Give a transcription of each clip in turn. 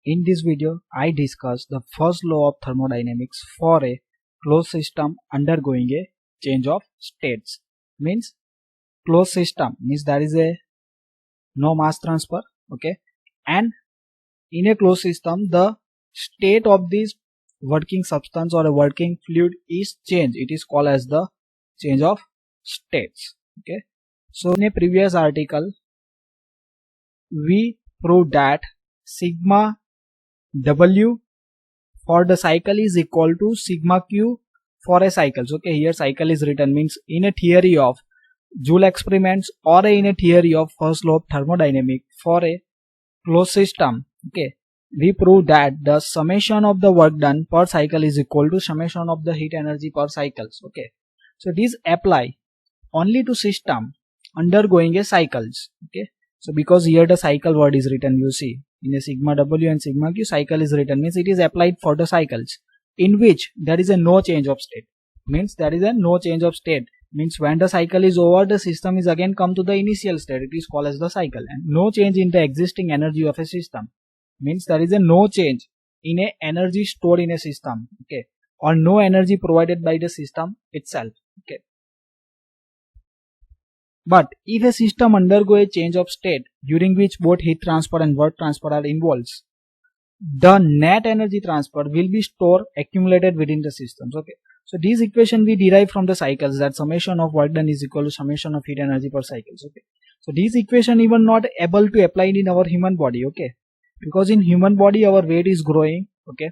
In this video, I discuss the first law of thermodynamics for a closed system undergoing a change of states. Means closed system means there is a no mass transfer, okay, and in a closed system the state of this working substance or a working fluid is changed. It is called as the change of states, okay. So in a previous article we proved that sigma W for the cycle is equal to sigma Q for a cycle. So, okay, here cycle is written, means in a theory of Joule experiments or in a theory of first law of thermodynamics for a closed system, okay, we prove that the summation of the work done per cycle is equal to summation of the heat energy per cycles, okay. So these apply only to system undergoing a cycles, okay. So because here the cycle word is written, you see in a sigma W and sigma Q cycle is written, means it is applied for the cycles in which there is a no change of state. Means there is a no change of state, means when the cycle is over the system is again come to the initial state. It is called as the cycle. And no change in the existing energy of a system, means there is a no change in a energy stored in a system, okay, or no energy provided by the system itself, okay. But if a system undergo a change of state during which both heat transfer and work transfer are involved, the net energy transfer will be stored accumulated within the systems, okay. So this equation we derive from the cycles, that summation of work done is equal to summation of heat energy per cycles, okay. So this equation even not able to apply in our human body, okay, because in human body our weight is growing, okay.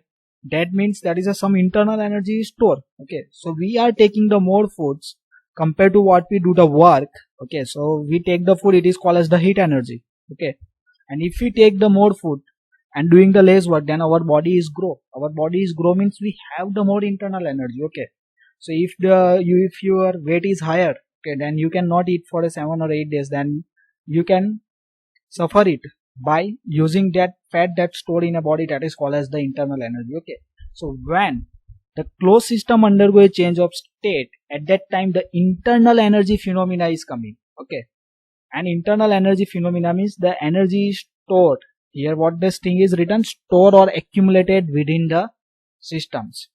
That means there is some internal energy is stored, okay. So we are taking the more foods compared to what we do the work, okay. So we take the food, it is called as the heat energy, okay. And if we take the more food and doing the less work, then our body is grow. Our body is grow means we have the more internal energy, okay. So if your weight is higher, okay, then you cannot eat for a 7 or 8 days, then you can suffer it by using that fat that's stored in a body, that is called as the internal energy, okay. So when the closed system undergo a change of state, at that time the internal energy phenomena is coming, okay. And internal energy phenomena means the energy is stored. Here what this thing is written, stored or accumulated within the systems.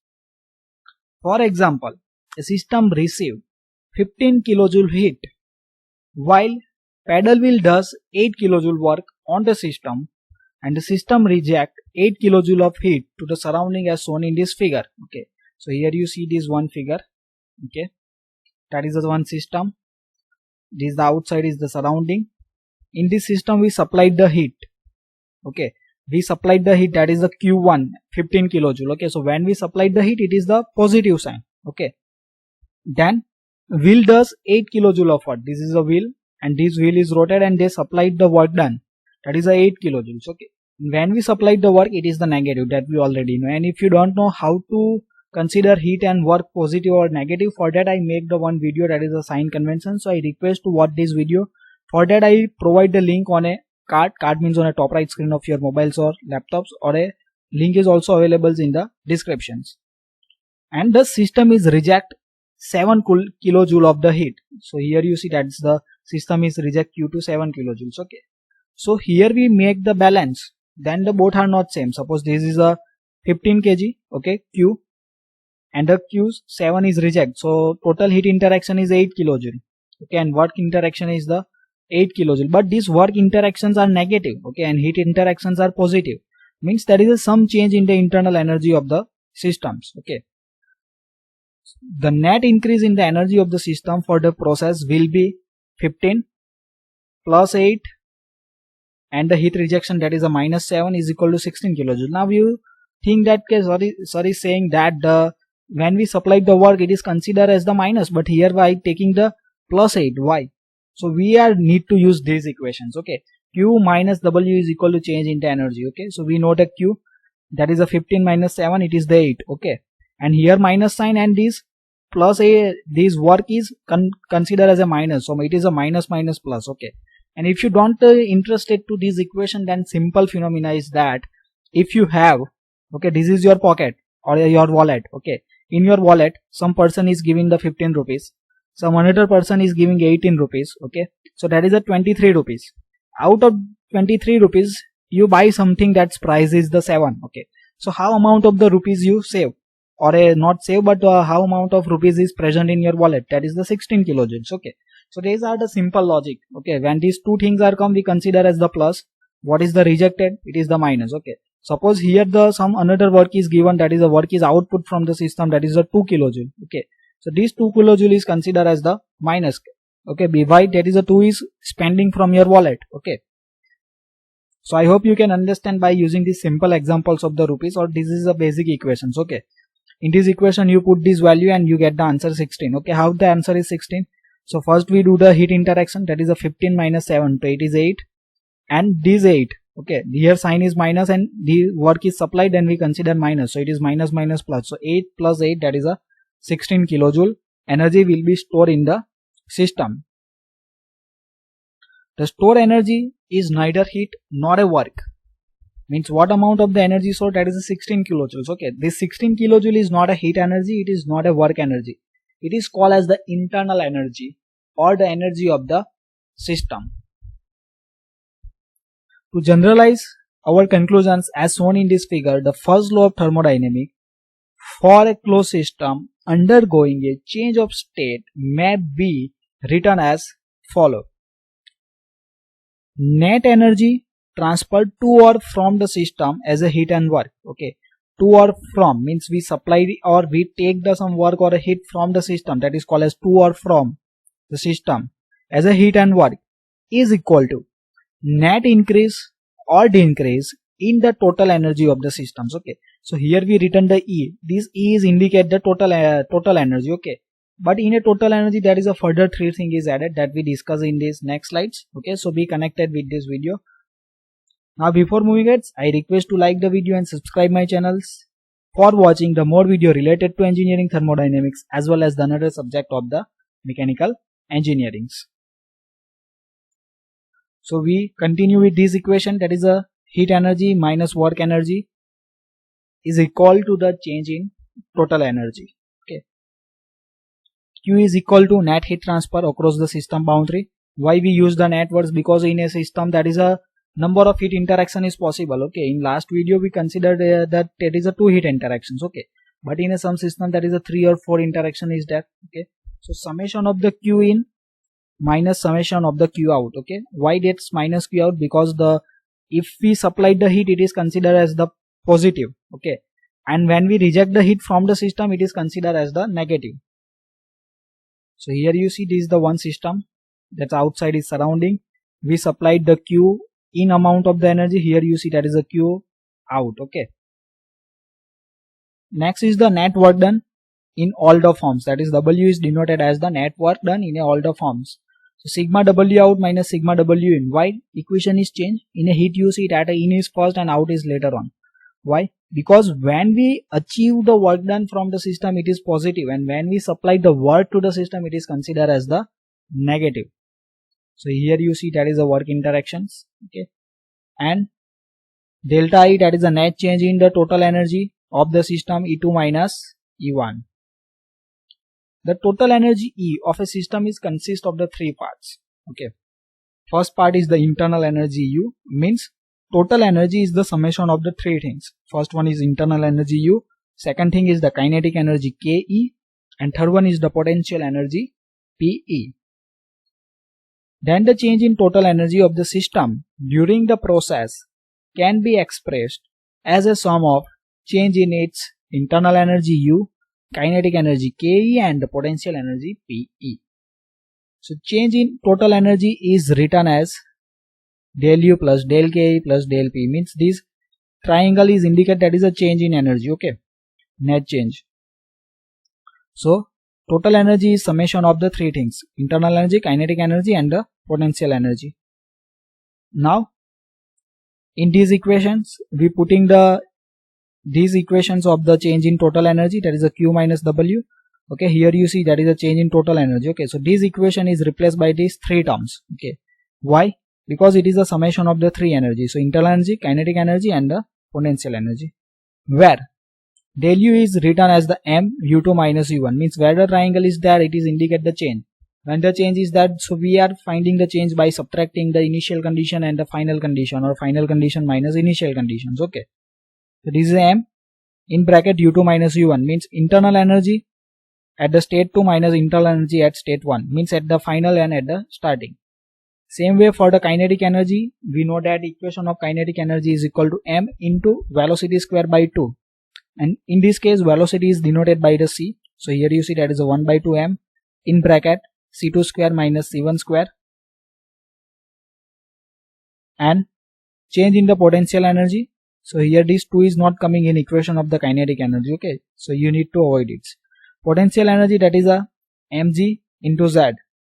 For example, a system receive 15 kilojoule heat while paddle wheel does 8 kilojoule work on the system, and the system reject 8 kilojoule of heat to the surrounding as shown in this figure, okay. So here you see this one figure, okay, that is the one system. This the outside is the surrounding. In this system we supplied the heat, okay, we supplied the heat, that is the Q1 15 kilojoule, okay. So when we supplied the heat, it is the positive sign, okay. Then wheel does 8 kilojoule of work. This is a wheel and this wheel is rotated and they supplied the work done, that is the 8 kilojoules, okay. When we supplied the work, it is the negative, that we already know. And if you don't know how to consider heat and work positive or negative, for that I make the one video, that is a sign convention. So I request to watch this video. For that I provide the link on a card means on a top right screen of your mobiles or laptops, or a link is also available in the descriptions. And the system is reject 7 kilojoule of the heat. So here you see that's the system is reject Q to 7 kilojoules, okay. So here we make the balance, then the both are not same. Suppose this is a 15 kg, okay, Q, and the Q 7 is reject, so total heat interaction is 8 kilojoule, okay, and work interaction is the 8 kilojoule, but these work interactions are negative, okay, and heat interactions are positive, means there is some change in the internal energy of the systems, okay. The net increase in the energy of the system for the process will be 15 plus 8 and the heat rejection, that is a minus 7, is equal to 16 kilojoule. Now you think that sorry saying that the when we supplied the work, it is considered as the minus, but here by taking the plus 8, why? So we are need to use these equations, okay. Q minus W is equal to change in the energy, okay. So we know the Q, that is a 15 minus 7, it is the 8, okay, and here minus sign and this plus a this work is considered as a minus, so it is a minus minus plus, okay. And if you don't interested to this equation, then simple phenomena is that if you have, okay, this is your pocket or your wallet, okay, in your wallet some person is giving the 15 rupees, some another person is giving 18 rupees, okay. So that is a 23 rupees. Out of 23 rupees you buy something that's price is the 7. Okay, so how amount of the rupees you save, or not save, but how amount of rupees is present in your wallet, that is the 16 kilojoules. Okay, so these are the simple logic. Okay, when these two things are come, we consider as the plus. What is the rejected? It is the minus. Okay, suppose here the some another work is given, that is the work is output from the system, that is the 2 kilojoule. Okay, so this 2 kilojoule is considered as the minus. Okay, why? That is the 2 is spending from your wallet. Okay, so I hope you can understand by using these simple examples of the rupees, or this is the basic equations. Okay, in this equation you put this value and you get the answer 16. Okay, how the answer is 16? So first we do the heat interaction, that is a 15 minus 7, so it is 8, and this 8. Okay, here sign is minus and the work is supplied, then we consider minus, so it is minus minus plus, so 8 plus 8, that is a 16 kilojoule energy will be stored in the system. The stored energy is neither heat nor a work. Means what amount of the energy stored, that is a 16 kilojoules. Okay, this 16 kilojoule is not a heat energy, it is not a work energy. It is called as the internal energy or the energy of the system. To generalize our conclusions as shown in this figure, the first law of thermodynamics for a closed system undergoing a change of state may be written as follows. Net energy transferred to or from the system as a heat and work. Okay, to or from means we supply or we take the some work or a heat from the system, that is called as to or from the system as a heat and work, is equal to net increase or decrease in the total energy of the systems. Okay, so here we written the E. This E is indicate the total energy. Okay, but in a total energy there is a further three thing is added that we discuss in these next slides. Okay, so be connected with this video. Now before moving it, I request to like the video and subscribe my channels for watching the more video related to engineering thermodynamics as well as the another subject of the mechanical engineerings. So we continue with this equation, that is a heat energy minus work energy is equal to the change in total energy. Okay, Q is equal to net heat transfer across the system boundary. Why we use the net words? Because in a system that is a number of heat interaction is possible. Okay, in last video we considered that it is a 2 heat interactions. Okay, but in some system that is a 3 or 4 interaction is there. Okay, so summation of the Q in minus summation of the Q out. Okay, why that's minus Q out? Because the if we supplied the heat, it is considered as the positive. Okay, and when we reject the heat from the system, it is considered as the negative. So here you see this is the one system that's outside is surrounding. We supplied the Q in amount of the energy. Here you see that is a Q out. Okay, next is the net work done in all the forms, that is W is denoted as the net work done in all the forms. So sigma W out minus sigma W in. Why? Equation is changed. In a heat you see that in is first and out is later on. Why? Because when we achieve the work done from the system, it is positive, and when we supply the work to the system, it is considered as the negative. So here you see that is the work interactions. Okay, and delta I, that is the net change in the total energy of the system, E2 minus E1. The total energy E of a system is consist of the three parts. Okay, first part is the internal energy U, means total energy is the summation of the three things. First one is internal energy U, second thing is the kinetic energy Ke, and third one is the potential energy Pe. Then the change in total energy of the system during the process can be expressed as a sum of change in its internal energy U, kinetic energy Ke, and the potential energy Pe. So change in total energy is written as del U plus del Ke plus del P, means this triangle is indicate that is a change in energy. Okay, net change. So total energy is summation of the three things: internal energy, kinetic energy, and the potential energy. Now in these equations we putting these equations of the change in total energy, that is a Q minus W. Okay, here you see that is a change in total energy. Okay, so this equation is replaced by these three terms. Okay, why? Because it is a summation of the three energies, so internal energy, kinetic energy, and the potential energy, where del U is written as the M U2 minus U1, means where the triangle is there, it is indicate the change. When the change is that, so we are finding the change by subtracting the initial condition and the final condition, or final condition minus initial conditions. Okay, so this is M in bracket U2 minus U1 means internal energy at the state 2 minus internal energy at state 1 means at the final and at the starting. Same way for the kinetic energy, we know that equation of kinetic energy is equal to M into velocity square by 2, and in this case velocity is denoted by the C. So here you see that is a 1 by 2 M in bracket C2 square minus C1 square, and change in the potential energy. So here this 2 is not coming in equation of the kinetic energy. Okay, so you need to avoid it. Potential energy, that is a mg into z.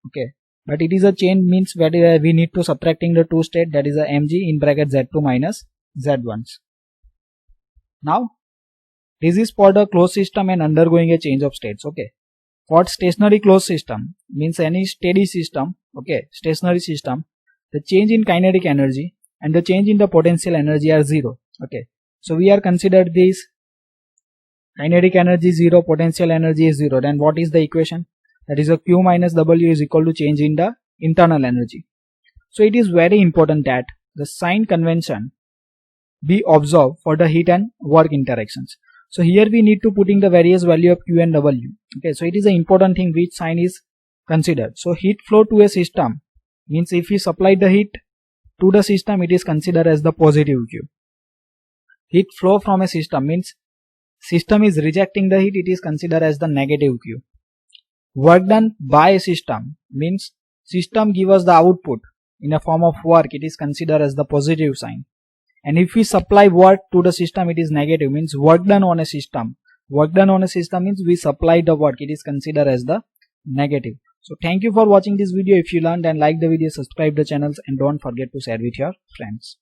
Okay, but it is a change means where we need to subtracting the two state, that is a mg in bracket z2 minus z1. Now this is for the closed system and undergoing a change of states. Okay, for stationary closed system means any steady system, okay, stationary system, the change in kinetic energy and the change in the potential energy are 0. Okay, so we are considered this kinetic energy 0, potential energy is 0. Then what is the equation? That is a Q minus W is equal to change in the internal energy. So it is very important that the sign convention be observed for the heat and work interactions. So here we need to put in the various value of Q and W. Okay, so it is an important thing which sign is considered. So heat flow to a system means if we supply the heat to the system, it is considered as the positive Q. Heat flow from a system means system is rejecting the heat, it is considered as the negative Q. Work done by a system means system give us the output in a form of work, it is considered as the positive sign. And if we supply work to the system, it is negative means work done on a system. Work done on a system means we supply the work, it is considered as the negative. So thank you for watching this video. If you learned and like the video, subscribe the channels and don't forget to share with your friends.